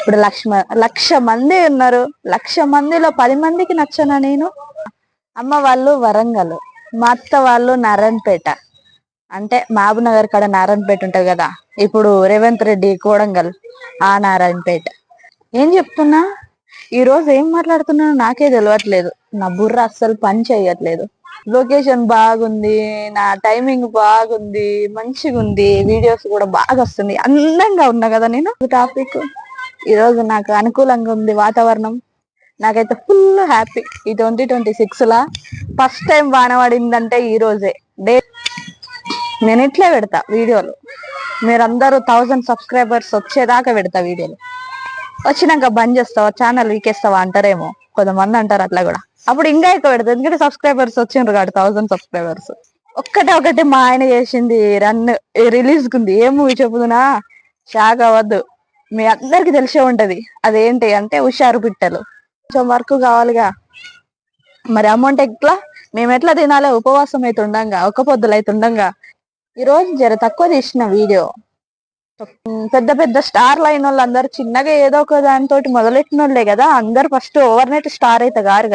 ఇప్పుడు లక్ష మంది ఉన్నారు. 1,00,000 మందిలో 10 మందికి నచ్చనా నేను? అమ్మ వాళ్ళు వరంగల్, మా అత్త వాళ్ళు నారాయణపేట, అంటే మహబూబ్ నగర్ కాడ నారాయణపేట ఉంటది కదా, ఇప్పుడు రేవంత్ రెడ్డి కోడంగల్, ఆ నారాయణపేట. ఏం చెప్తున్నా, ఈ రోజు ఏం మాట్లాడుతున్నానో నాకే తెలియట్లేదు. నా బుర్ర అస్సలు పని చేయట్లేదు. లొకేషన్ బాగుంది, నా టైమింగ్ బాగుంది, మంచిగా ఉంది, వీడియోస్ కూడా బాగా వస్తుంది, అందంగా ఉన్నా కదా నేను. టాపిక్ ఈ రోజు నాకు అనుకూలంగా ఉంది వాతావరణం. నాకైతే ఫుల్ హ్యాపీ. ఈ 2026 లా ఫస్ట్ టైం వాన పడిందంటే ఈ రోజే డే. నేను ఇట్లే పెడతా వీడియోలు, మీరందరూ 1000 సబ్స్క్రైబర్స్ వచ్చేదాకా పెడతా వీడియోలు. వచ్చినాక బంద్ చేస్తావా, ఛానల్ వీకేస్తావా అంటారేమో కొంతమంది, అంటారు అట్లా కూడా. అప్పుడు ఇంకా ఎక్కువ పెడతా, ఎందుకంటే సబ్స్క్రైబర్స్ వచ్చిండ్రు కాదు, 1000 సబ్స్క్రైబర్స్. ఒకటి మా ఆయన చేసింది రన్ రిలీజ్ కుంది. ఏ మూవీ చెప్పుదునా, షాక్ అవ్వద్దు, మీ అందరికి తెలిసే ఉంటది. అదేంటి అంటే హుషారు పిట్టలు. కొంచెం వర్క్ కావాలిగా, మరి అమౌంట్ ఎట్లా, మేము ఎట్లా తినాలి, ఉపవాసం అయితే ఉండంగా, ఒక్క పొద్దులు అయితే ఉండంగా. ఈ రోజు జర తక్కువ తీసిన వీడియో. పెద్ద పెద్ద స్టార్లు అయిన వాళ్ళు అందరు చిన్నగా ఏదో ఒక దానితోటి మొదలెట్టిన వాళ్ళే కదా, అందరు ఫస్ట్ ఓవర్ నైట్ స్టార్ అయితే గారు కదా.